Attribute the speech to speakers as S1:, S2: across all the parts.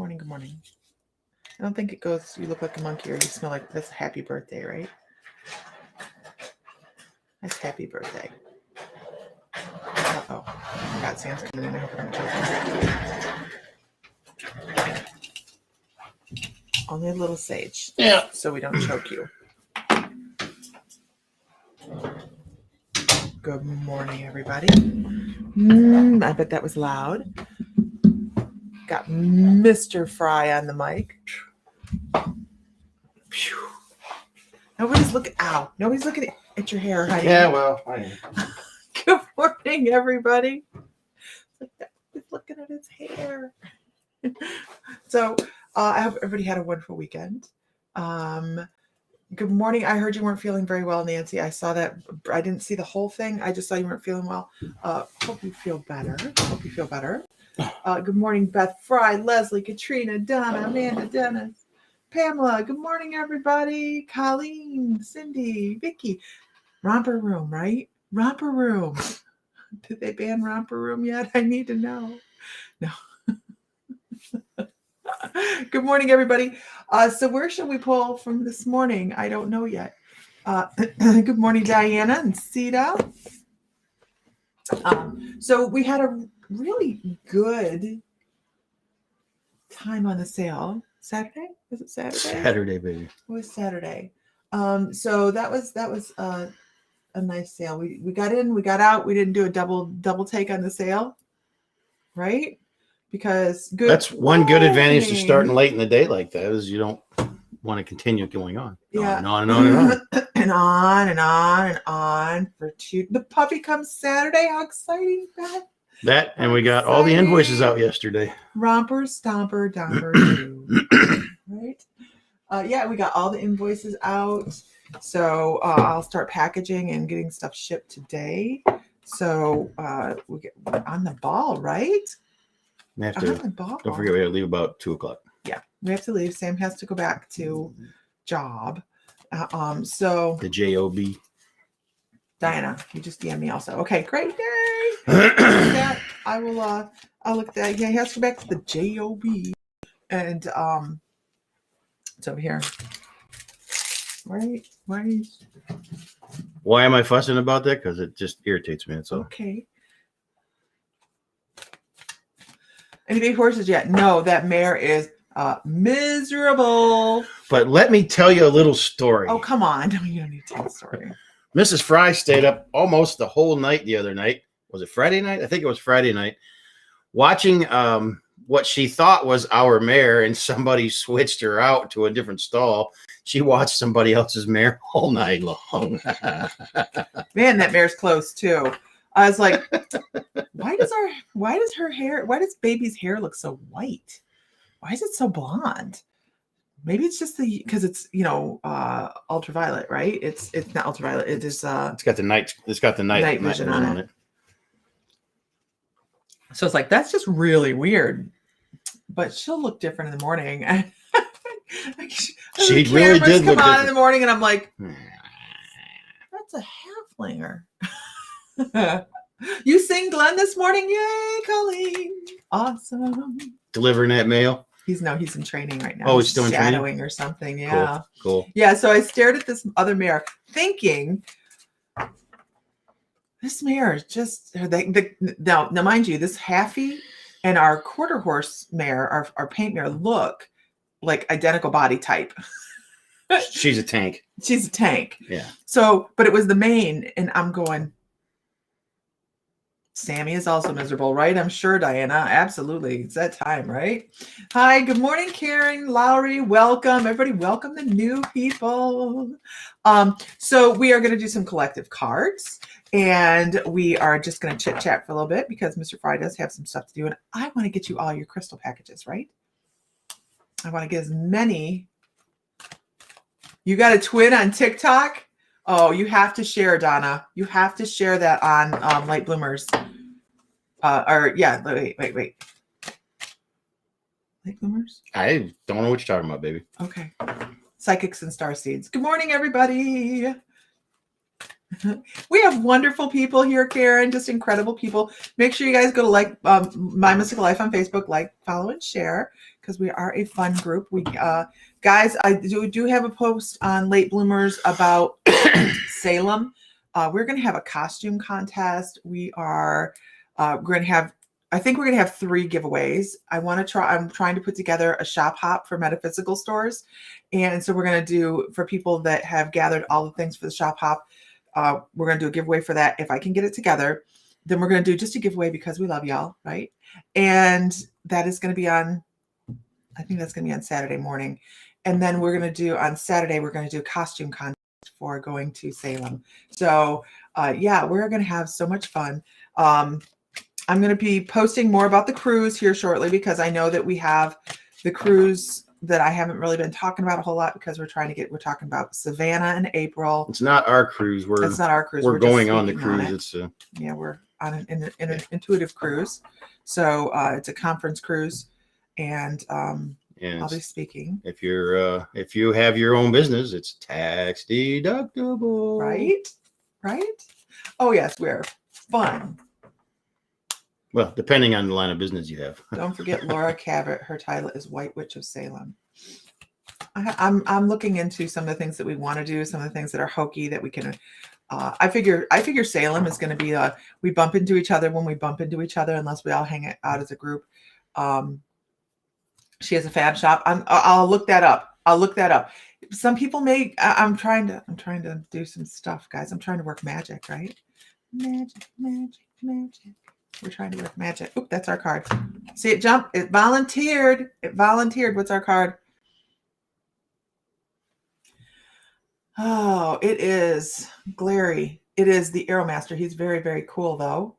S1: morning. Good morning. I don't think it goes, you look like a monkey or you smell like, that's a happy birthday, right? That's happy birthday. Uh-oh. God, Sam's coming in. I hope I don't choke him. Only a little sage.
S2: Yeah.
S1: So we don't choke you. Good morning, everybody. I bet that was loud. Got Mr. Fry on the mic. Phew. Nobody's looking. Ow! Nobody's looking at your hair, honey.
S2: Yeah, well, I am.
S1: Good morning, everybody. He's looking at his hair. So, I hope everybody had a wonderful weekend. Good morning. I heard you weren't feeling very well, Nancy. I saw that. I didn't see the whole thing. I just saw you weren't feeling well. Hope you feel better. Good morning, Beth Fry, Leslie, Katrina, Donna, Amanda, Dennis, Pamela. Good morning, everybody. Colleen, Cindy, Vicky. Romper Room, right? Romper Room. Did they ban Romper Room yet? I need to know. No. Good morning, everybody. So where should we pull from this morning? I don't know yet. Good morning, Diana and Sita. So we had a really good time on the sale. Saturday? Was it Saturday?
S2: Saturday, baby.
S1: It was Saturday. So that was a nice sale. We got in, we got out. We didn't do a double take on the sale, right? Because
S2: that's one good advantage to starting late in the day like that is you don't want to continue going on.
S1: Yeah.
S2: On and on and on.
S1: And on and on and on for two. The puppy comes Saturday. How exciting, Beth.
S2: That, and we got all the invoices out yesterday.
S1: Romper, Stomper, Domper, do. Right? Yeah, we got all the invoices out. So I'll start packaging and getting stuff shipped today. So we're on the ball, right?
S2: We have to, don't forget, we have to leave about 2:00.
S1: Yeah, we have to leave. Sam has to go back to job. So
S2: the job.
S1: Diana, you just DM me also. Okay, great. Yay! That I will. I'll look at that. Yeah, he has to go back to the job, and it's over here. Right?
S2: Why am I fussing about that? Because it just irritates me. That's all.
S1: Okay. Any big horses yet? No, that mare is miserable.
S2: But let me tell you a little story.
S1: Oh, come on. No, you don't need to tell the story.
S2: Mrs. Fry stayed up almost the whole night the other night. Was it Friday night? I think it was Friday night. Watching what she thought was our mare, and somebody switched her out to a different stall. She watched somebody else's mare all night long.
S1: Man, that mare's close too. I was like, why does baby's hair look so white? Why is it so blonde? Maybe it's just because it's ultraviolet, right? It's not ultraviolet. It is
S2: it's got the night
S1: vision on it. So it's like that's just really weird. But she'll look different in the morning.
S2: She really did look
S1: on in the morning, and I'm like, that's a halflinger. You sing Glenn this morning? Yay, Colleen. Awesome.
S2: Delivering that mail?
S1: He's in training right now.
S2: Oh, he's still in
S1: shadowing or something. Yeah.
S2: Cool.
S1: Yeah, so I stared at this other mare thinking, this mare is just, now mind you, this Haffy and our quarter horse mare, our paint mare, look like identical body type.
S2: She's a tank.
S1: She's a tank.
S2: Yeah.
S1: So, but it was the mane, and I'm going, Sammy is also miserable, right? I'm sure, Diana. Absolutely. It's that time, right? Hi, good morning, Karen, Lowry. Welcome. Everybody, welcome the new people. So we are going to do some collective cards, and we are just going to chit-chat for a little bit because Mr. Fry does have some stuff to do, and I want to get you all your crystal packages, right? I want to get as many. You got a twin on TikTok? Oh, you have to share, Donna. You have to share that on Light Bloomers. Wait. Light Bloomers?
S2: I don't know what you're talking about, baby.
S1: Okay. Psychics and Starseeds. Good morning, everybody. We have wonderful people here, Karen, just incredible people. Make sure you guys go to My Mystical Life on Facebook, follow, and share, because we are a fun group. We guys, I do have a post on Late Bloomers about Salem. We're going to have a costume contest. We are going to have, I think we're going to have 3 giveaways. I'm trying to put together a shop hop for metaphysical stores. And so we're going to do, for people that have gathered all the things for the shop hop, we're going to do a giveaway for that. If I can get it together, then we're going to do just a giveaway because we love y'all, right? And that is going to be on, I think that's going to be on Saturday morning. And then we're going to do, on Saturday, we're going to do a costume contest for going to Salem. So yeah, we're going to have so much fun. I'm going to be posting more about the cruise here shortly, because I know that we have the cruise that I haven't really been talking about a whole lot, because we're talking about Savannah in April.
S2: It's not our cruise.
S1: It's not our cruise.
S2: We're going on the
S1: speaking
S2: cruise.
S1: Yeah, we're on an intuitive cruise. So it's a conference cruise, and I'll be speaking.
S2: If you have your own business, it's tax deductible.
S1: Right. Oh yes, we're fun.
S2: Well, depending on the line of business you have.
S1: Don't forget Laura Cabot. Her title is White Witch of Salem. I'm looking into some of the things that we want to do, some of the things that are hokey that we can. I figure Salem is going to be we bump into each other when we bump into each other, unless we all hang out as a group. She has a fab shop. I'll look that up. Some people may. I'm trying to do some stuff, guys. I'm trying to work magic, right? Magic. We're trying to work magic. Oop, that's our card. See it jump? It volunteered. What's our card? Oh, it is Glary. It is the Aeromaster. He's very, very cool, though.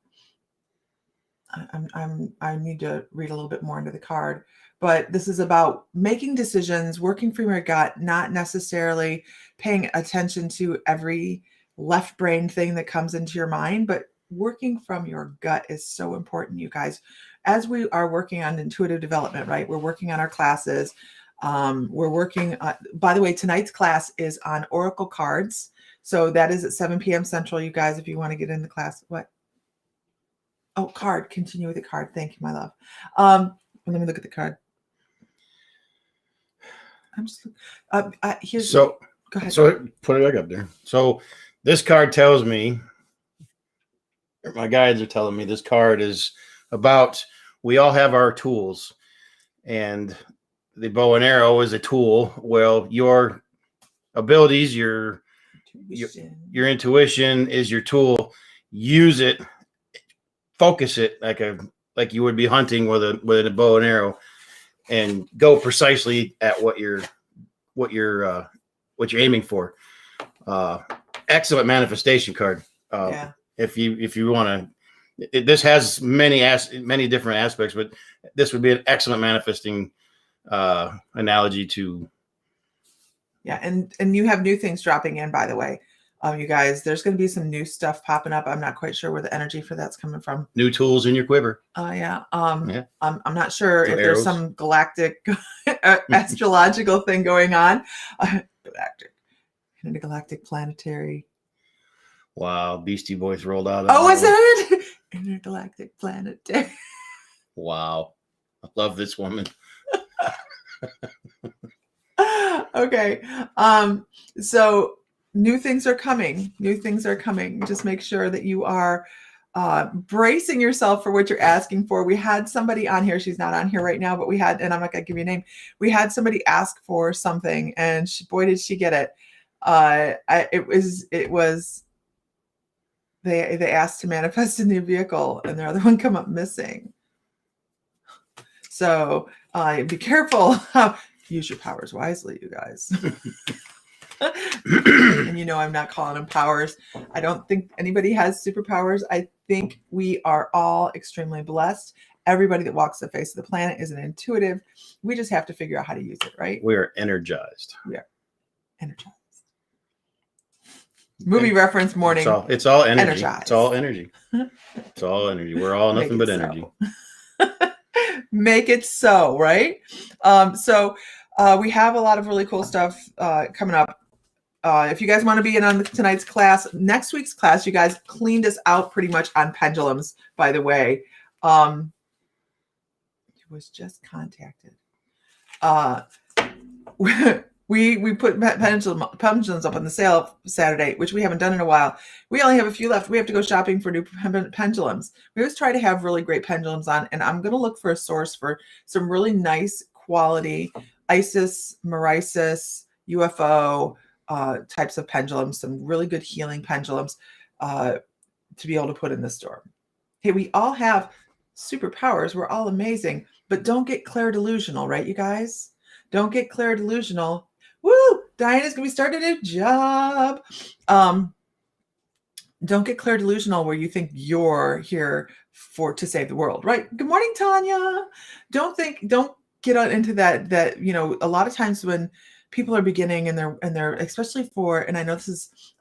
S1: I need to read a little bit more into the card. But this is about making decisions, working from your gut, not necessarily paying attention to every left brain thing that comes into your mind, but working from your gut is so important, you guys. As we are working on intuitive development, right? We're working on our classes. We're working, by the way, tonight's class is on Oracle cards. So that is at 7 p.m. Central, you guys, if you want to get in the class. What? Oh, card. Continue with the card. Thank you, my love. Let me look at the card. I'm just, here's,
S2: so,
S1: go ahead.
S2: So put it back up there. So this card tells me, my guides are telling me, this card is about, we all have our tools, and the bow and arrow is a tool. Well, your abilities, your intuition is your tool. Use it, focus it like you would be hunting with a bow and arrow, and go precisely at what you're aiming for. Excellent manifestation card.
S1: Yeah.
S2: If you want to, this has many different aspects, but this would be an excellent manifesting analogy to.
S1: Yeah, and you have new things dropping in, by the way. You guys, there's going to be some new stuff popping up. I'm not quite sure where the energy for that's coming from.
S2: New tools in your quiver.
S1: Yeah.
S2: Yeah.
S1: I'm not sure if
S2: arrows.
S1: there's some galactic astrological thing going on. Intergalactic planetary.
S2: Wow, Beastie Boys rolled out.
S1: Oh, is it? Intergalactic planetary.
S2: Wow, I love this woman.
S1: Okay. So new things are coming. Just make sure that you are bracing yourself for what you're asking for. We had somebody on here. She's not on here right now, but we had, and I'm not going to give you a name. We had somebody ask for something, and boy, did she get it. It was, they asked to manifest a new vehicle, and their other one come up missing. So be careful. Use your powers wisely, you guys. And you know, I'm not calling them powers. I don't think anybody has superpowers. I think we are all extremely blessed. Everybody that walks the face of the planet is an intuitive. We just have to figure out how to use it, right?
S2: We are energized.
S1: We are energized. Movie reference morning.
S2: It's all energy.
S1: Energized.
S2: It's all energy. It's all energy. We're all nothing but energy.
S1: Make it so, right? So we have a lot of really cool stuff coming up. if you guys want to be in on tonight's class, next week's class, you guys cleaned us out pretty much on pendulums, by the way. He was just contacted. We put pendulums up on the sale Saturday, which we haven't done in a while. We only have a few left. We have to go shopping for new pendulums. We always try to have really great pendulums on, and I'm going to look for a source for some really nice quality Isis, Marisis, UFO types of pendulums, some really good healing pendulums to be able to put in the store. Hey, we all have superpowers. We're all amazing, but don't get clair-delusional, right, you guys? Don't get clair-delusional. Woo! Diana's going to be starting a new job. Don't get clair-delusional where you think you're here to save the world, right? Good morning, Tanya. Don't get into that, you know, a lot of times when people are beginning and they're especially and I know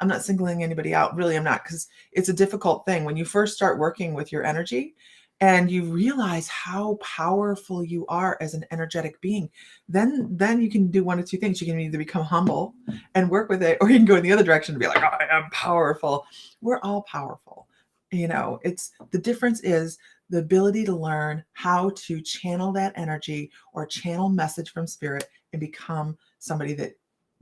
S1: I'm not singling anybody out, really, I'm not, because it's a difficult thing when you first start working with your energy and you realize how powerful you are as an energetic being. Then you can do one of two things. You can either become humble and work with it, or you can go in the other direction and be like, I am powerful. We're all powerful. You know, the difference is the ability to learn how to channel that energy or channel message from spirit and become somebody that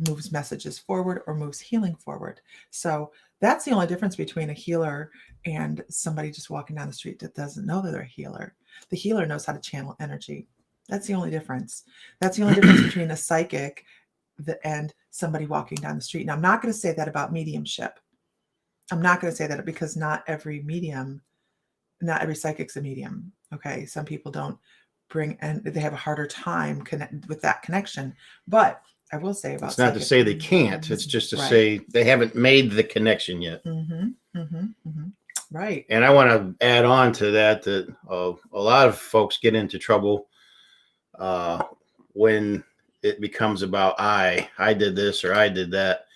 S1: moves messages forward or moves healing forward. So that's the only difference between a healer and somebody just walking down the street that doesn't know that they're a healer. The healer knows how to channel energy. That's the only difference. That's the only difference between a psychic and somebody walking down the street. Now, I'm not going to say that about mediumship. I'm not going to say that because not every psychic's a medium. Okay. Some people don't and they have a harder time with that connection. But I will say about
S2: it's not to say they can't. It's just to say they haven't made the connection yet.
S1: Right.
S2: And I want to add on to that a lot of folks get into trouble when it becomes about I did this or I did that.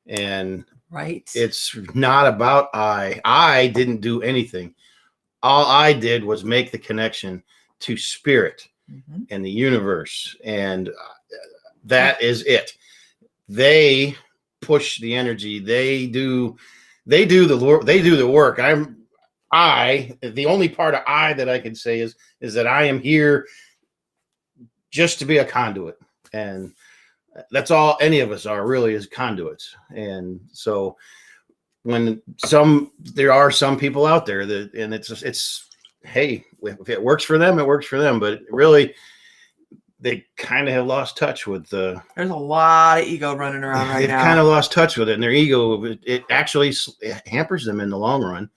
S2: And
S1: right.
S2: It's not about I didn't do anything. All I did was make the connection to spirit and the universe. And that is it. They push the energy. They do the work. The only part of I that I can say is that I am here just to be a conduit. And that's all any of us are, really, is conduits. And so when there are some people out there that, and it's hey, if it works for them, it works for them. But really, they kind of have lost touch with there's
S1: a lot of ego running around right now.
S2: They've kind of lost touch with it, and their ego, it actually hampers them in the long run,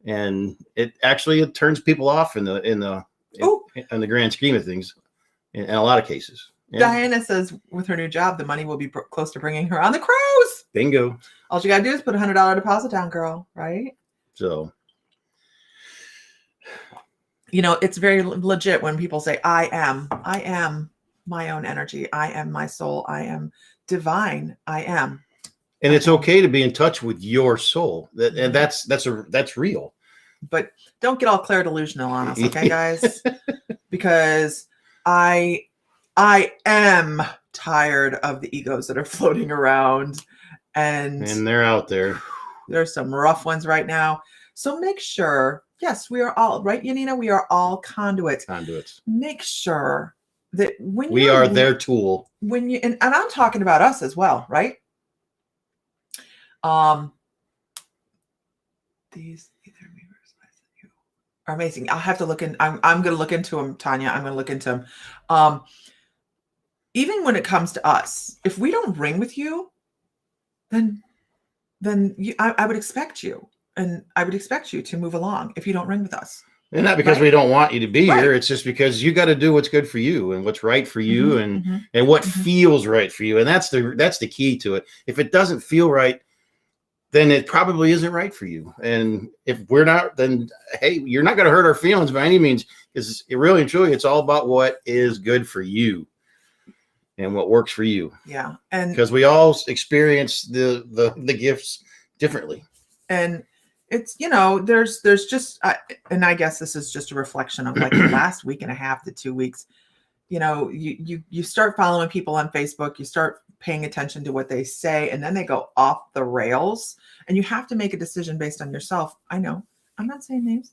S2: and it turns people off in the grand scheme of things, in a lot of cases. Yeah.
S1: Diana says with her new job, the money will be close to bringing her on the cruise.
S2: Bingo.
S1: All you got to do is put $100 deposit down, girl, right?
S2: So,
S1: you know, it's very legit when people say, I am my own energy. I am my soul. I am divine. I am.
S2: And it's okay to be in touch with your soul. And that's real.
S1: But don't get all clair-delusional on us, okay, guys? Because I am tired of the egos that are floating around, and
S2: they're out there.
S1: There's some rough ones right now. So make sure, yes, we are all, right, Yanina? We are all conduits. Make sure that when
S2: we are their tool.
S1: And I'm talking about us as well, right? These are amazing. I'll have to look in. I'm going to look into them, Tanya. I'm going to look into them. Even when it comes to us, if we don't ring with you, then I would expect you, and I would expect you to move along if you don't ring with us.
S2: And not because we don't want you to be here. It's just because you got to do what's good for you and what's right for you, and what feels right for you. And that's the key to it. If it doesn't feel right, then it probably isn't right for you. And if we're not, then hey, you're not going to hurt our feelings by any means, because it really and truly, it's all about what is good for you and what works for you.
S1: Yeah. And
S2: because we all experience the gifts differently.
S1: And it's, there's just, and I guess this is just a reflection of like the last week and a half to 2 weeks. You start following people on Facebook, you start paying attention to what they say, and then they go off the rails, and you have to make a decision based on yourself. I know, I'm not saying names,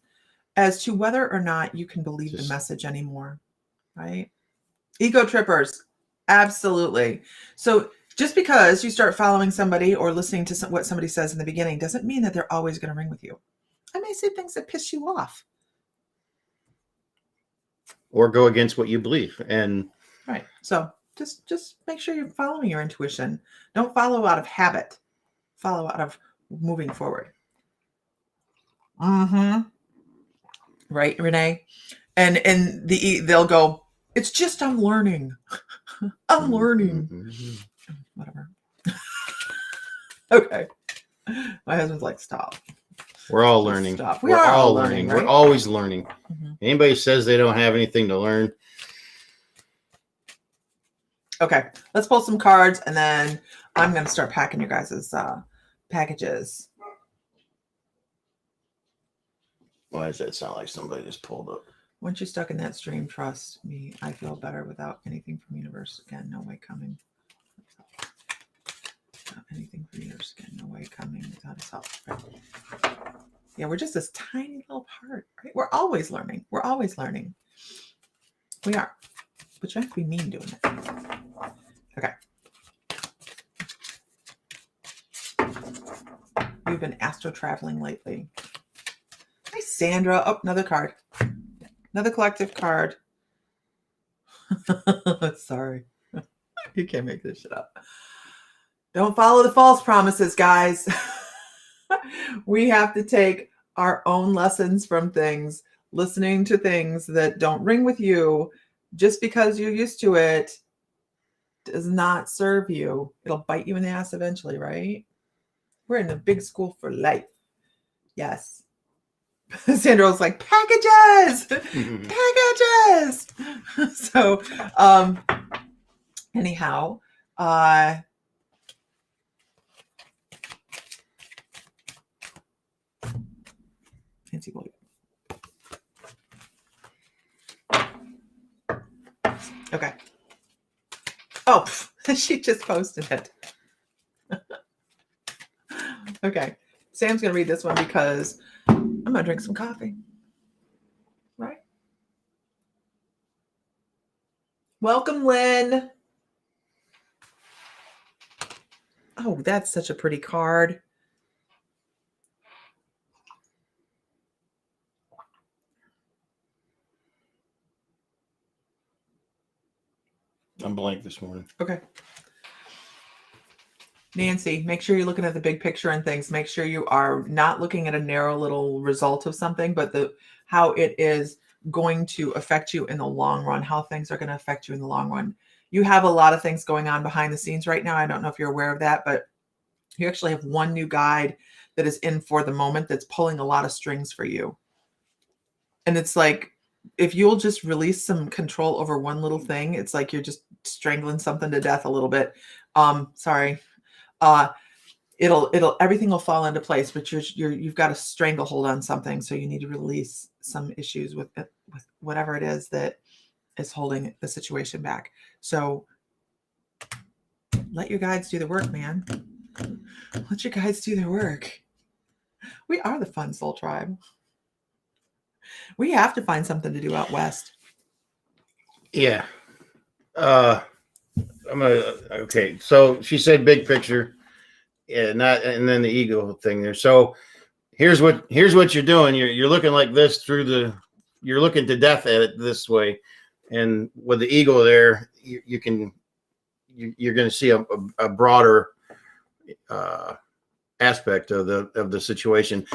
S1: as to whether or not you can believe the message anymore, right? Ego trippers, absolutely. So just because you start following somebody or listening to what somebody says in the beginning doesn't mean that they're always going to ring with you. I may say things that piss you off.
S2: Or go against what you believe. And
S1: right. So just make sure you're following your intuition. Don't follow out of habit. Follow out of moving forward. Right, Renee? And they'll go, it's just I'm learning. I'm learning. Whatever. Okay. My husband's like, stop.
S2: We're all learning.
S1: Stop.
S2: We're all learning. Right? We're always learning. Anybody says they don't have anything to learn.
S1: Okay. Let's pull some cards, and then I'm going to start packing you guys' packages.
S2: Why does that sound like somebody just pulled up?
S1: Once you're stuck in that stream, trust me, I feel better without anything from universe. Again, no way coming. Without anything from universe. Again, no way coming without his help. Right. Yeah, we're just this tiny little part. Right? We're always learning. We're always learning. We are. But you have to be mean doing it. Okay. You've been astro traveling lately. Hi, Sandra. Oh, another card. Another collective card. Sorry. You can't make this shit up. Don't follow the false promises, guys. We have to take our own lessons from things, listening to things that don't ring with you just because you're used to it does not serve you. It'll bite you in the ass eventually, right? We're in a big school for life. Yes. Sandra was like, packages, packages. So, anyhow, Nancy Williams. Okay. Oh, she just posted it. Okay. Sam's going to read this one because I'm going to drink some coffee. Right? Welcome, Lynn. Oh, that's such a pretty card.
S2: I'm blank this morning.
S1: Okay. Nancy, make sure you're looking at the big picture and things. Make sure you are not looking at a narrow little result of something, but how it is going to affect you in the long run, how things are going to affect you in the long run. You have a lot of things going on behind the scenes right now. I don't know if you're aware of that, but you actually have one new guide that is in for the moment that's pulling a lot of strings for you. And it's like, if you'll just release some control over one little thing, it's like you're just strangling something to death a little bit. Sorry. Everything will fall into place, but you've got a stranglehold on something. So you need to release some issues with whatever it is that is holding the situation back. So let your guides do the work, man. Let your guides do their work. We are the Fun Soul Tribe. We have to find something to do out west.
S2: Yeah. Okay. So she said big picture. Yeah, and then the ego thing there. So here's what you're doing. You're looking like this you're looking to death at it this way. And with the ego there, you're going to see a broader aspect of the situation.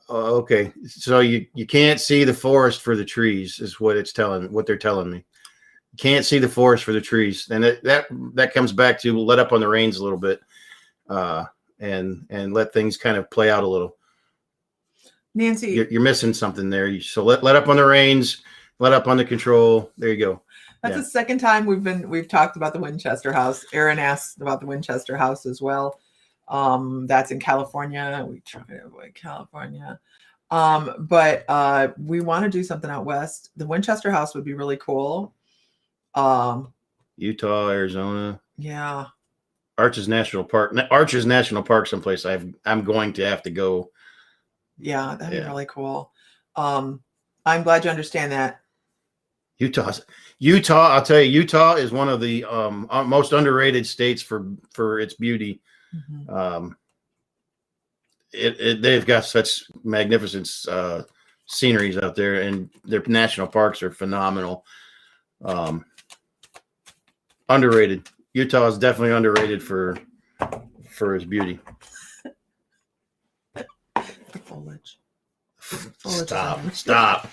S2: Okay, so you can't see the forest for the trees is what they're telling me. You can't see the forest for the trees, and that comes back to let up on the reins a little bit, and let things kind of play out a little.
S1: Nancy,
S2: you're missing something there. So let up on the reins, let up on the control. There you go.
S1: That's the second time we've talked about the Winchester House. Aaron asked about the Winchester House as well. That's in California. We try to avoid California. But we want to do something out west. The Winchester House would be really cool.
S2: Utah, Arizona,
S1: Yeah.
S2: Arches National Park. Arches National Park, someplace I'm going to have to go.
S1: Yeah, that'd be
S2: Yeah.
S1: really cool. I'm glad you understand that.
S2: Utah. I'll tell you, Utah is one of the most underrated states for its beauty.
S1: Mhm.
S2: They've got such magnificent sceneries out there, and their national parks are phenomenal. Underrated. Utah is definitely underrated for its beauty.
S1: The foliage. Foliage is
S2: Stop!
S1: underrated.
S2: Stop!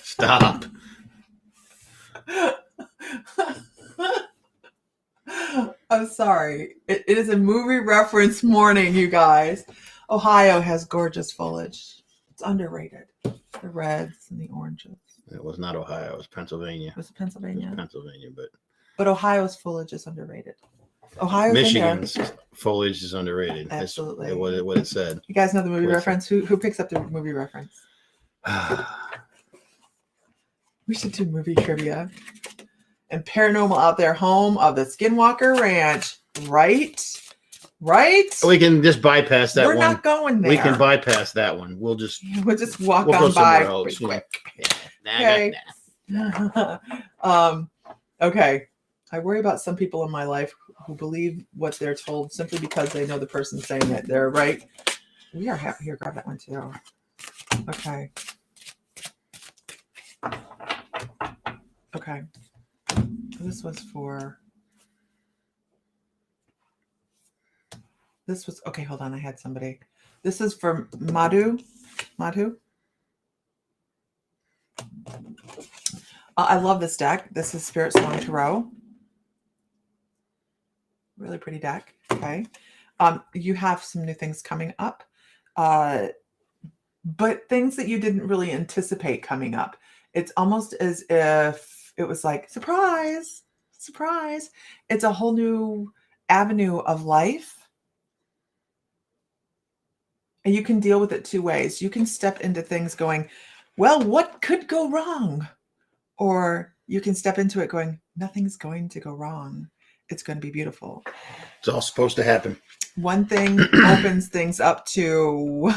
S2: Stop!
S1: I'm sorry. It is a movie reference morning, you guys. Ohio has gorgeous foliage. It's underrated. The reds and the oranges.
S2: It was not Ohio. It was Pennsylvania.
S1: Was it Pennsylvania?
S2: Pennsylvania,
S1: But Ohio's foliage is underrated. Ohio's
S2: Michigan's
S1: in there.
S2: foliage is underrated.
S1: Absolutely.
S2: That's what it said.
S1: You guys know the movie
S2: Listen.
S1: reference? Who picks up the movie reference? We should do movie trivia. And Paranormal Out There, home of the Skinwalker Ranch. Right?
S2: We can just bypass that
S1: We're
S2: one.
S1: not going there.
S2: We can bypass that one. We'll just
S1: We'll just walk
S2: go
S1: on
S2: somewhere
S1: by
S2: else.
S1: quick.
S2: Yeah.
S1: Okay. Okay. I worry about some people in my life who believe what they're told simply because they know the person saying it. They're right. We are happy. Here, grab that one too. Okay. Okay. This was okay. Hold on. I had somebody. This is for Madhu. I love this deck. This is Spirit Song Tarot. Really pretty deck. Okay. You have some new things coming up, but things that you didn't really anticipate coming up. It's almost as if it was like, surprise. It's a whole new avenue of life. And you can deal with it two ways. You can step into things going, well, what could go wrong? Or you can step into it going, nothing's going to go wrong. It's going to be beautiful.
S2: It's all supposed to happen.
S1: One thing opens things up to,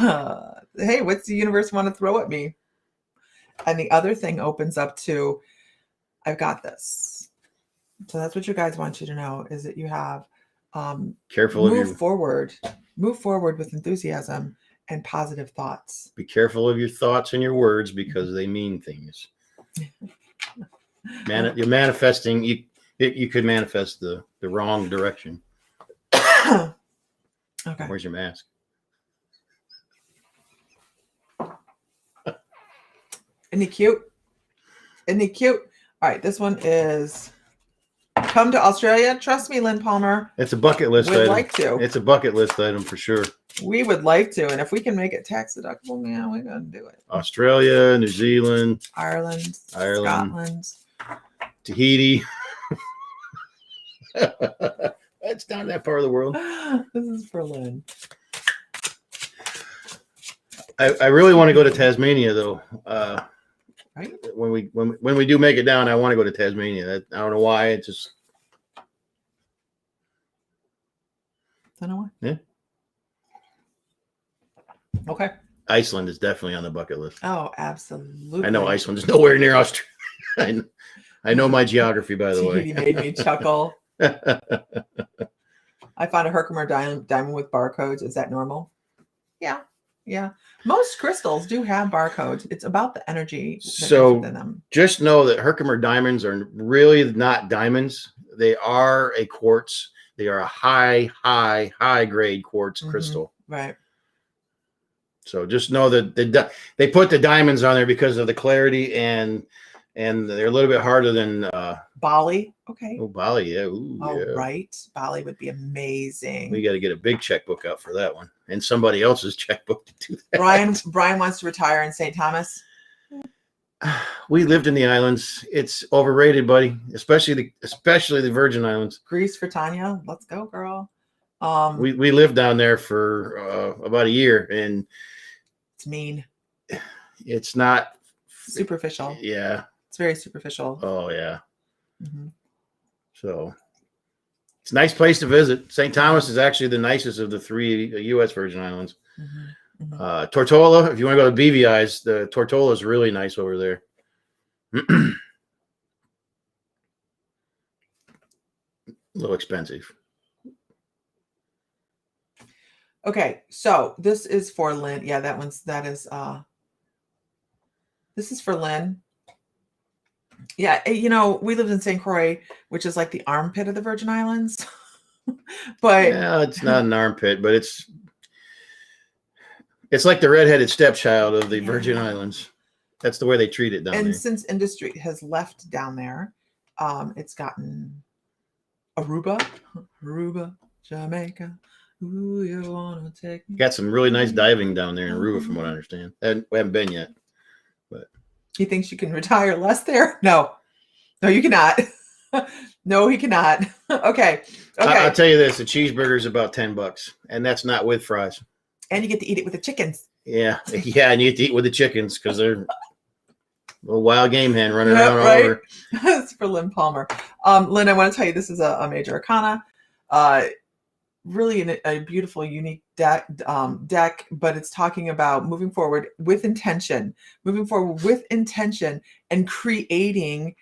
S1: hey, what's the universe want to throw at me? And the other thing opens up to, I've got this. So that's what you guys want you to know, is that you have
S2: Careful
S1: move forward with enthusiasm and positive thoughts.
S2: Be careful of your thoughts and your words because they mean things. You're manifesting. You could manifest the wrong direction.
S1: Okay.
S2: Where's your mask?
S1: Isn't he cute? All right, this one is come to Australia. Trust me, Lynn Palmer.
S2: It's a bucket list
S1: We'd
S2: item.
S1: like to.
S2: It's a bucket list item for sure.
S1: We would like to, and if we can make it tax deductible, man, we're gonna do it.
S2: Australia, New Zealand,
S1: Ireland, Scotland,
S2: Tahiti. That's down that part of the world.
S1: This is for Lynn.
S2: I really want to go to Tasmania though.
S1: Right?
S2: When we do make it down, I want to go to Tasmania. I don't know why. It just
S1: Don't know why.
S2: Yeah.
S1: Okay.
S2: Iceland is definitely on the bucket list.
S1: Oh, absolutely.
S2: I know Iceland is nowhere near Australia. I know my geography, by the
S1: He
S2: way.
S1: made me chuckle. I found a Herkimer diamond with barcodes. Is that normal? Yeah. Most crystals do have barcodes. It's about the energy
S2: So
S1: within them.
S2: just know that Herkimer diamonds are really not diamonds. They are a quartz. They are a high grade quartz crystal.
S1: Right.
S2: So just know that they put the diamonds on there because of the clarity and they're a little bit harder than
S1: Bali. Okay.
S2: Oh, Bali, yeah. Ooh,
S1: Oh,
S2: yeah.
S1: right. Bali would be amazing.
S2: We got to get a big checkbook out for that one, and somebody else's checkbook to do that.
S1: Brian wants to retire in St. Thomas.
S2: We lived in the islands. It's overrated, buddy. Especially the Virgin Islands.
S1: Greece for Tanya. Let's go, girl.
S2: We lived down there for about a year, and
S1: it's mean.
S2: It's not
S1: Superficial.
S2: Yeah.
S1: It's very superficial.
S2: Oh yeah.
S1: Mm-hmm.
S2: So it's a nice place to visit. St. Thomas is actually the nicest of the 3 U.S. Virgin Islands.
S1: Mm-hmm. Mm-hmm.
S2: Tortola, if you want to go to BVI's, the Tortola is really nice over there. A little expensive.
S1: Okay, so this is for Lynn. Yeah, this is for Lynn. Yeah, we lived in St. Croix, which is like the armpit of the Virgin Islands. But
S2: yeah, it's not an armpit, but it's like the redheaded stepchild of the Virgin Islands. That's the way they treat it down there.
S1: And since industry has left down there, it's gotten Aruba, Jamaica. Ooh, you wanna take me?
S2: Got some really nice diving down there in Aruba, from what I understand. We haven't been yet, but
S1: He thinks you can retire less there. No, you cannot. No, he cannot. Okay.
S2: I'll tell you this: a cheeseburger is about $10, and that's not with fries.
S1: And you get to eat it with the chickens.
S2: Yeah, and you get to eat with the chickens because they're a little wild game hen running around all over.
S1: It's for Lynn Palmer. Lynn, I want to tell you this is a major arcana. Really a beautiful, unique deck, but it's talking about moving forward with intention, and creating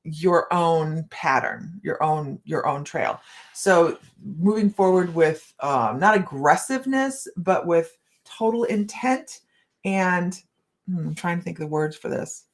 S1: your own pattern, your own trail. So moving forward with not aggressiveness, but with total intent. And I'm trying to think of the words for this.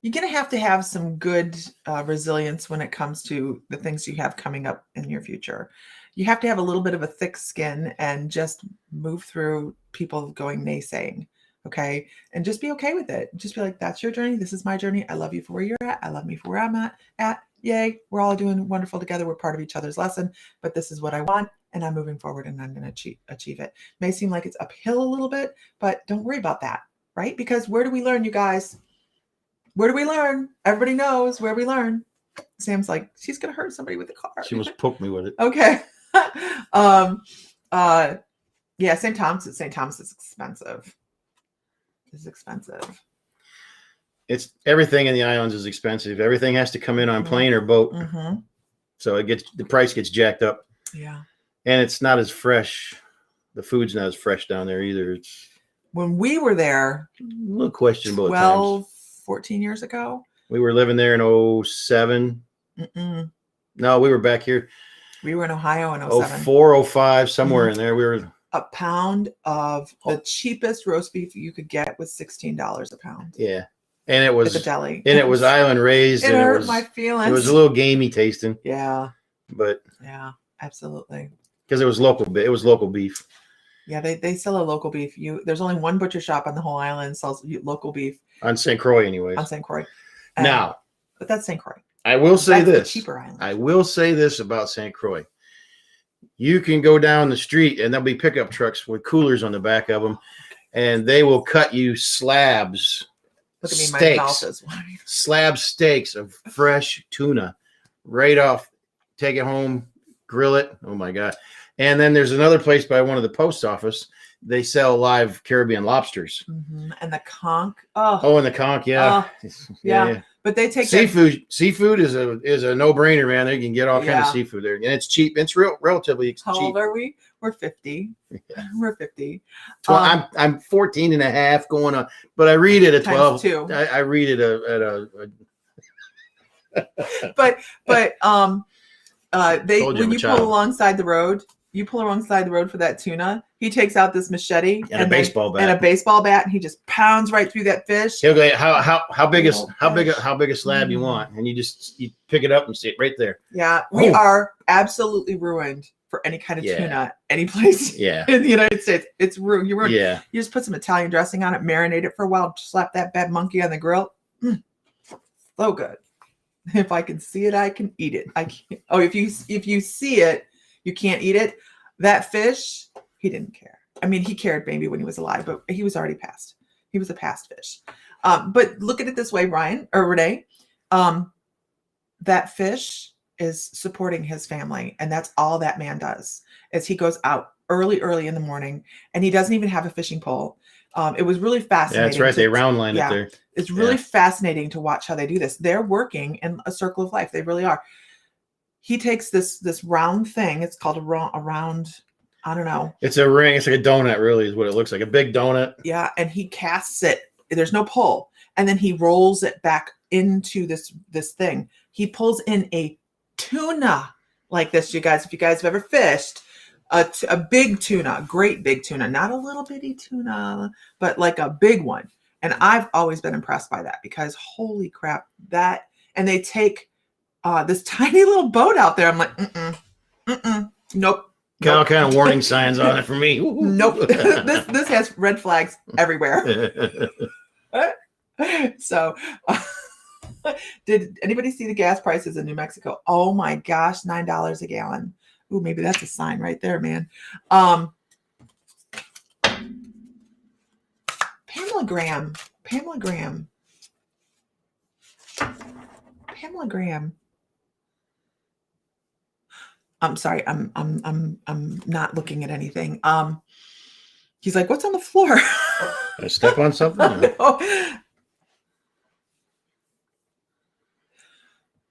S1: You're going to have some good resilience when it comes to the things you have coming up in your future. You have to have a little bit of a thick skin and just move through people going naysaying. Okay. And just be okay with it. Just be like, that's your journey. This is my journey. I love you for where you're at. I love me for where I'm at. Yay. We're all doing wonderful together. We're part of each other's lesson, but this is what I want. And I'm moving forward and I'm going to achieve it. May seem like it's uphill a little bit, but don't worry about that. Right. Because where do we learn, you guys? Where do we learn? Everybody knows where we learn. Sam's like, she's going to hurt somebody with a car.
S2: She must poke me with it.
S1: Okay. Yeah. St. Thomas is expensive. It's expensive.
S2: It's everything in the islands is expensive. Everything has to come in on plane or boat.
S1: Mm-hmm.
S2: So the price gets jacked up.
S1: Yeah.
S2: And it's not as fresh. The food's not as fresh down there either. It's
S1: when we were there,
S2: a little questionable
S1: 12,
S2: at times.
S1: 14 years ago.
S2: We were living there in 07.
S1: Mm-mm.
S2: No, we were back here.
S1: We were in Ohio in 07.
S2: 04, 05, somewhere in there. We were.
S1: A pound of the cheapest roast beef you could get was $16 a pound.
S2: Yeah. And it was
S1: at the deli.
S2: And it was island raised.
S1: It
S2: and
S1: hurt my feelings.
S2: It was a little gamey tasting.
S1: Yeah.
S2: But
S1: yeah, absolutely.
S2: Because it was local beef.
S1: Yeah, they sell a local beef. There's only one butcher shop on the whole island sells local beef.
S2: On St. Croix, anyways.
S1: On St. Croix. But that's St. Croix.
S2: I will say this.
S1: The cheaper island.
S2: I will say this about St. Croix. You can go down the street and there'll be pickup trucks with coolers on the back of them, and they will cut you slabs.
S1: Look at me,
S2: steaks,
S1: my mouth is watering.
S2: Slab steaks of fresh tuna right off. Take it home, grill it. Oh my God. And then there's another place by one of the post office. They sell live Caribbean lobsters.
S1: Mm-hmm. And the conch.
S2: And the conch. Yeah.
S1: Yeah. But they take
S2: seafood. Seafood is a no-brainer, man. They can get all kind of seafood there, and it's cheap. It's relatively cheap.
S1: How old are we? We're 50. Yeah. We're 50.
S2: I'm 14 and a half going on, but I read it at 12. I read it at a
S1: but when you pull alongside the road, for that tuna, he takes out this machete
S2: and a baseball
S1: bat, and he just pounds right through that fish.
S2: He'll go, how big a slab you want, and you pick it up and see it right there.
S1: Yeah, we are absolutely ruined for any kind of tuna, any place in the United States. It's ruined. You're ruined. Yeah. You just put some Italian dressing on it, marinate it for a while, slap that bad monkey on the grill. So good. If I can see it, I can eat it. I can't. Oh, if you see it, you can't eat it. That fish, he didn't care. I mean, he cared maybe when he was alive, but he was already past. He was a past fish. But look at it this way, Ryan or Renee. That fish is supporting his family, and that's all that man does. Is he goes out early in the morning, and he doesn't even have a fishing pole. It was really fascinating.
S2: Yeah, that's right. They round line it there.
S1: It's really fascinating to watch how they do this. They're working in a circle of life. They really are. He takes this round thing. It's called a round. I don't know.
S2: It's a ring. It's like a donut, really, is what it looks like. A big donut.
S1: Yeah, and he casts it. There's no pull, and then he rolls it back into this thing. He pulls in a tuna like this, you guys. If you guys have ever fished, a big tuna, great big tuna, not a little bitty tuna, but like a big one. And I've always been impressed by that because holy crap, that. And they take this tiny little boat out there. I'm like, nope.
S2: Got all kind of warning signs on it for me.
S1: Nope. this has red flags everywhere. So, did anybody see the gas prices in New Mexico? Oh my gosh, $9 a gallon. Ooh, maybe that's a sign right there, man. Pamela Graham. I'm sorry, I'm not looking at anything. He's like, what's on the floor?
S2: I step on something?
S1: No.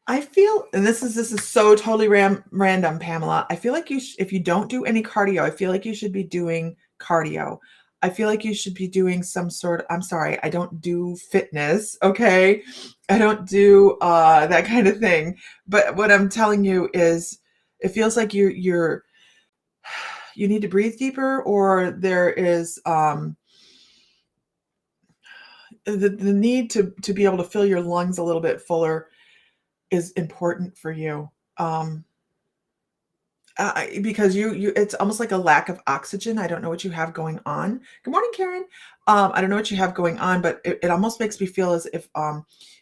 S1: I feel, and this is so totally random, Pamela. I feel like if you don't do any cardio, I feel like you should be doing cardio. I feel like you should be doing some sort of, I'm sorry, I don't do fitness, okay? I don't do that kind of thing. But what I'm telling you is it feels like you need to breathe deeper, or there is the need to be able to fill your lungs a little bit fuller is important for you. Because you it's almost like a lack of oxygen. I don't know what you have going on. Good morning, Karen. I don't know what you have going on, but it almost makes me feel as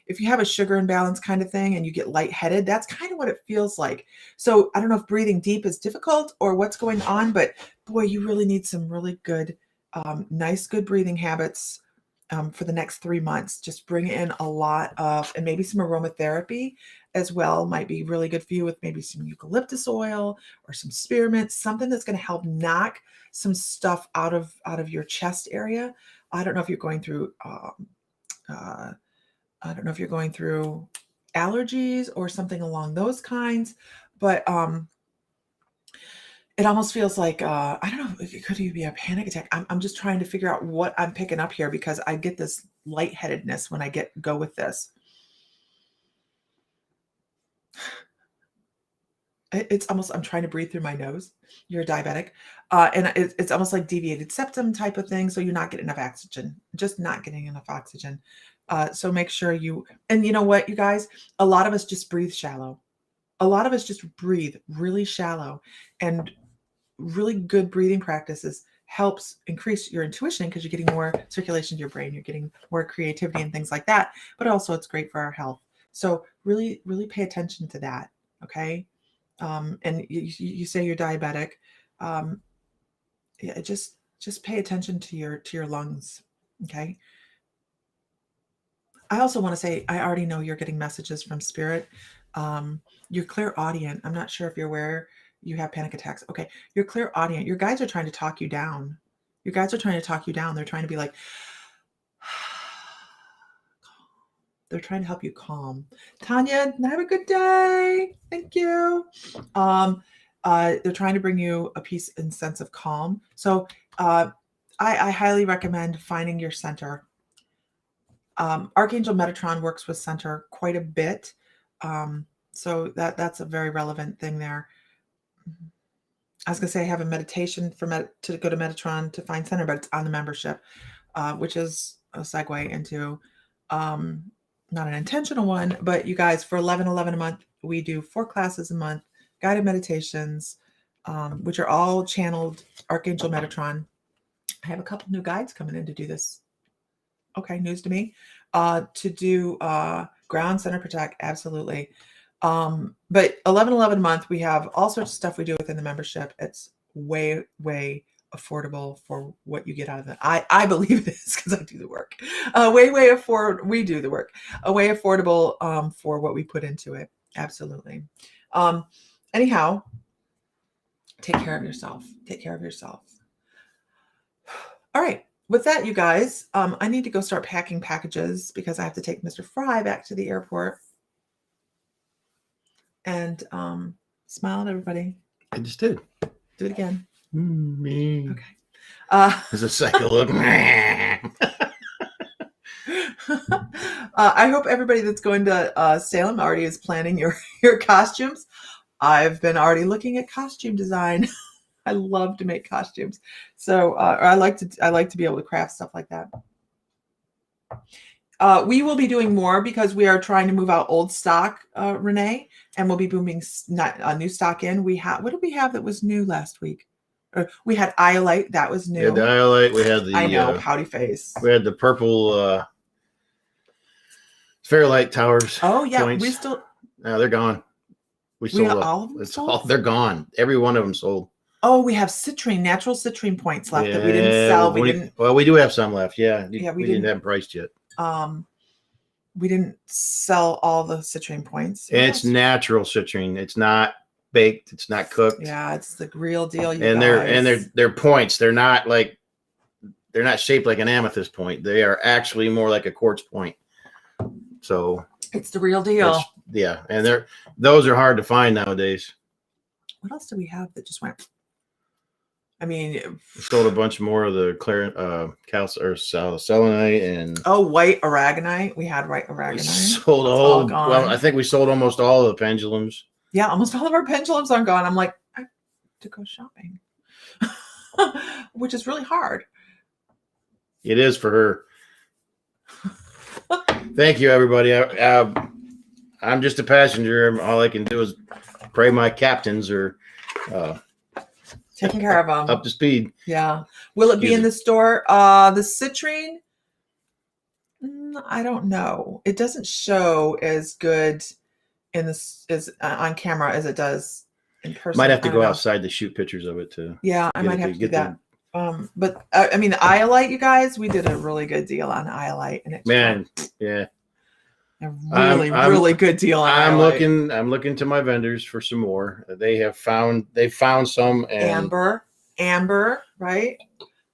S1: if you have a sugar imbalance kind of thing and you get lightheaded, that's kind of what it feels like. So I don't know if breathing deep is difficult or what's going on, but boy, you really need some really good, nice, good breathing habits for the next 3 months. Just bring in a lot of, and maybe some aromatherapy as well might be really good for you, with maybe some eucalyptus oil or some spearmint, something that's going to help knock some stuff out of your chest area. I don't know if you're going through, I don't know if you're going through allergies or something along those kinds, but it almost feels like, I don't know, could you be a panic attack? I'm just trying to figure out what I'm picking up here because I get this lightheadedness when I go with this. It's almost, I'm trying to breathe through my nose. You're a diabetic. And it's almost like deviated septum type of thing. So you're not getting enough oxygen, just not getting enough oxygen. So make sure and you know what, you guys, a lot of us just breathe shallow. A lot of us just breathe really shallow, and really good breathing practices helps increase your intuition because you're getting more circulation to your brain. You're getting more creativity and things like that, but also it's great for our health. So really, really pay attention to that. Okay. And you say you're diabetic. Yeah, just pay attention to your lungs. Okay. I also want to say, I already know you're getting messages from spirit. You're clairaudient. I'm not sure if you're aware you have panic attacks. Okay. You're clairaudient. Your guides are trying to talk you down. Your guides are trying to talk you down. They're trying to be like, they're trying to help you calm. Tanya, have a good day. Thank you. They're trying to bring you a peace and sense of calm. So I highly recommend finding your center. Archangel Metatron works with center quite a bit. So that's a very relevant thing there. I was going to say I have a meditation to go to Metatron to find center, but it's on the membership, which is a segue into not an intentional one, but you guys, for $11.11 a month, we do 4 classes a month, guided meditations, which are all channeled Archangel Metatron. I have a couple new guides coming in to do this. Okay, news to me. To do ground center protect, absolutely. But $11.11 a month, we have all sorts of stuff we do within the membership. It's way, way affordable for what you get out of it. I believe this because I do the work. We do the work. Way affordable for what we put into it. Absolutely. Anyhow, take care of yourself. Take care of yourself. All right. with that, you guys, I need to go start packing packages because I have to take Mr. Fry back to the airport. And smile at everybody.
S2: I just did.
S1: Do it again.
S2: Me.
S1: Okay.
S2: There's a psycho look.
S1: I hope everybody that's going to Salem already is planning your costumes. I've been already looking at costume design. I love to make costumes, so I like to be able to craft stuff like that. We will be doing more because we are trying to move out old stock, Renee, and we'll be booming new stock in. What did we have that was new last week? We had Iolite, that was new.
S2: We had the Iolite. We had the
S1: I know, pouty face.
S2: We had the purple Fairlight Towers.
S1: Oh yeah,
S2: joints.
S1: we still.
S2: No, they're gone. We sold
S1: all of them.
S2: They're gone. Every one of them sold.
S1: Oh, we have natural citrine points left that we didn't sell.
S2: Well, we do have some left. Yeah,
S1: we
S2: didn't have them priced yet.
S1: We didn't sell all the citrine points.
S2: It's natural citrine. It's not baked. It's not cooked.
S1: Yeah, it's the real deal.
S2: They're points. They're not shaped like an amethyst point. They are actually more like a quartz point. So
S1: it's the real deal.
S2: Yeah, and those are hard to find nowadays.
S1: What else do we have that just went? I mean,
S2: we sold a bunch more of the selenite and
S1: white aragonite. We had white aragonite.
S2: We sold well, I think we sold almost all of the pendulums.
S1: Yeah, almost all of our pendulums are gone. I'm like, I have to go shopping, which is really hard.
S2: It is for her. Thank you, everybody. I'm just a passenger. All I can do is pray my captains are
S1: taking care of them
S2: up to speed.
S1: Yeah. Will it be in the store? The citrine? I don't know. It doesn't show as good on camera as it does in person.
S2: Might have to go outside to shoot pictures of it too.
S1: Yeah, I might have to do that. But I mean, the Iolite, you guys, we did a really good deal on Iolite, and
S2: yeah,
S1: a really good deal on
S2: Iolite. I'm looking to my vendors for some more. They found some
S1: Amber, right?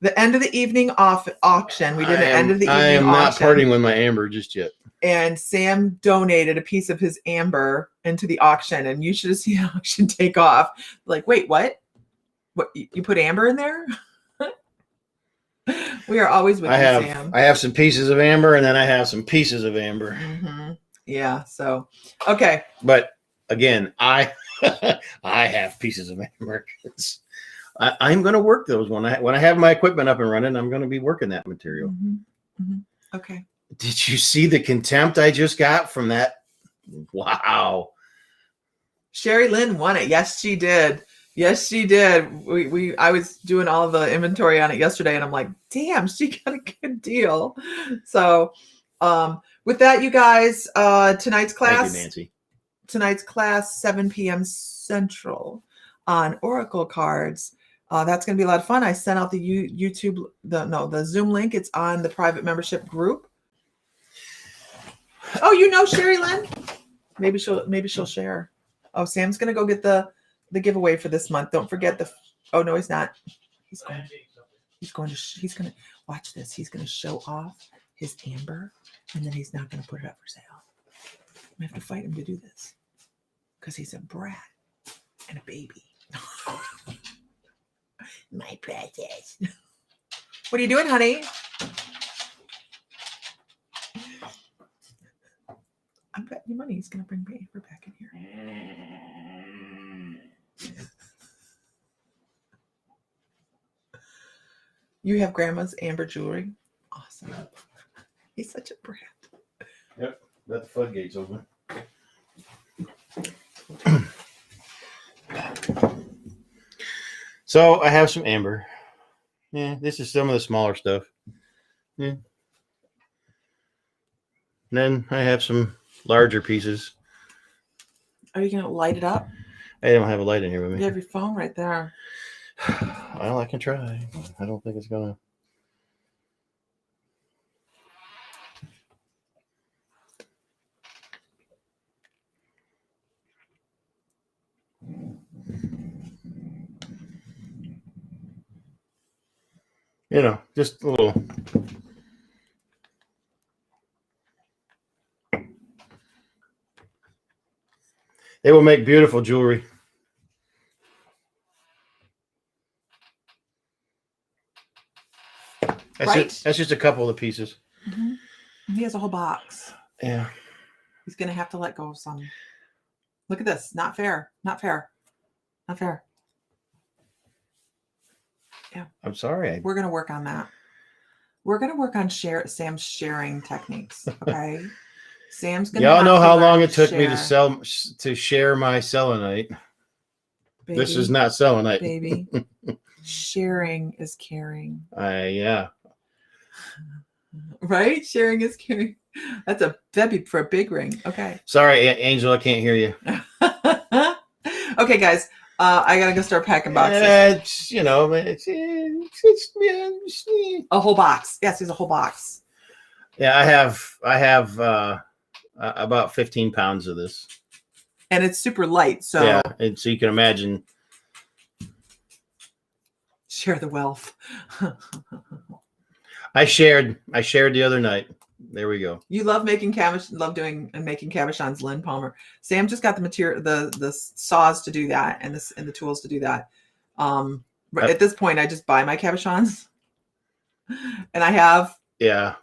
S1: The end of the evening auction. We did the end of the evening auction.
S2: I am not parting with my amber just yet.
S1: And Sam donated a piece of his amber into the auction, and you should have seen the auction take off. Like, wait, what? What, you put amber in there? We are always with Sam.
S2: I have some pieces of amber, and then I have some pieces of amber.
S1: Mm-hmm. Yeah. So, okay.
S2: But again, I have pieces of amber. I'm going to work those when I have my equipment up and running. I'm going to be working that material.
S1: Mm-hmm. Mm-hmm. Okay.
S2: Did you see the contempt I just got from that? Wow.
S1: Sherry Lynn won it. Yes, she did. Yes, she did. I was doing all the inventory on it yesterday, and I'm like, damn, she got a good deal. So, with that, you guys, tonight's class.
S2: Thank you, Nancy.
S1: Tonight's class, 7 p.m. Central on Oracle cards. That's going to be a lot of fun. I sent out the the Zoom link. It's on the private membership group. Oh, Sherry Lynn? Maybe she'll share. Oh, Sam's going to go get the giveaway for this month. Don't forget oh no, he's not. He's going to watch this. He's going to show off his amber, and then he's not going to put it up for sale. I have to fight him to do this because he's a brat and a baby. My precious. What are you doing, honey? I bet you money he's going to bring Amber back in here. You have grandma's amber jewelry. Awesome. He's such a brat.
S2: Yep. Let the floodgates open. So I have some amber. Yeah, this is some of the smaller stuff. Yeah. And then I have some larger pieces.
S1: Are you going to light it up?
S2: I don't have a light in here with me.
S1: You have your phone right there.
S2: Well, I can try. I don't think it's going to. You know, just a little. They will make beautiful jewelry. That's just a couple of the pieces.
S1: Mm-hmm. He has a whole box.
S2: Yeah.
S1: He's going to have to let go of some. Look at this. Not fair. Not fair. Not fair. Yeah.
S2: I'm sorry.
S1: We're going to work on that. We're going to work on Sam's sharing techniques. Okay. Sam's going to.
S2: Y'all know how long it took me to share my selenite.
S1: Baby,
S2: this is not selenite.
S1: Baby. Sharing is caring.
S2: Yeah.
S1: Right? Sharing is caring. That'd be for a big ring. Okay.
S2: Sorry, Angel, I can't hear you.
S1: Okay, guys. I gotta go start packing boxes.
S2: It's, you know, it's
S1: a whole box. Yes, there's a whole box.
S2: Yeah, I have about 15 pounds of this.
S1: And it's super light, so
S2: yeah, and so you can imagine.
S1: Share the wealth.
S2: I shared the other night. There we go.
S1: You love making making cabochons, Lynn Palmer. Sam just got the material, the saws to do that, and the tools to do that. But at this point, I just buy my cabochons, and I have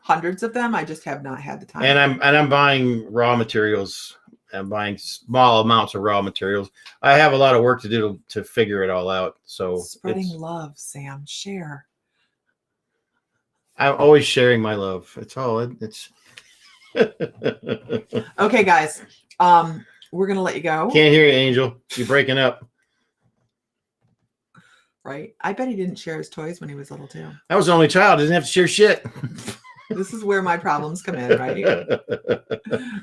S1: hundreds of them. I just have not had the time.
S2: And I'm buying raw materials. I'm buying small amounts of raw materials. I have a lot of work to do to figure it all out. So
S1: spreading love, Sam. Share.
S2: I'm always sharing my love. It's all it's.
S1: Okay, guys. We're gonna let you go.
S2: Can't hear you, Angel. You're breaking up.
S1: Right. I bet he didn't share his toys when he was little too.
S2: I was the only child. Didn't have to share shit.
S1: This is where my problems come in, right?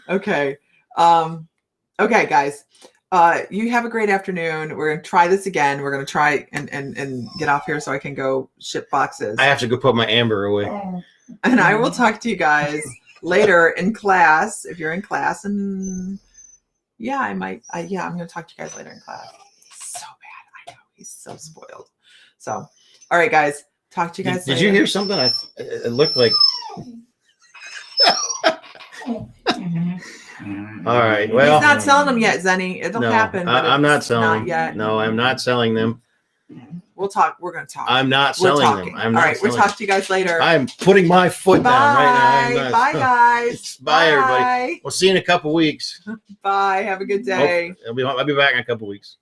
S1: Okay. Okay, guys. You have a great afternoon. We're gonna try this again. We're gonna try and get off here so I can go ship boxes.
S2: I have to go put my amber away.
S1: And I will talk to you guys later in class if you're in class. And yeah, I'm gonna talk to you guys later in class. So bad, I know. He's so spoiled. So, all right, guys. Talk to you guys later.
S2: Did you hear something? It looked like. All right. Well,
S1: he's not selling them yet, Zenny. It'll happen. But
S2: I'm not selling
S1: them yet.
S2: No, I'm not selling them.
S1: We'll talk. We're going to talk.
S2: I'm not selling them.
S1: All right. We'll talk to you guys later.
S2: I'm putting my foot down right now.
S1: Bye, guys.
S2: Bye, everybody. We'll see you in a couple weeks.
S1: Bye. Have a good day.
S2: I'll be back in a couple weeks.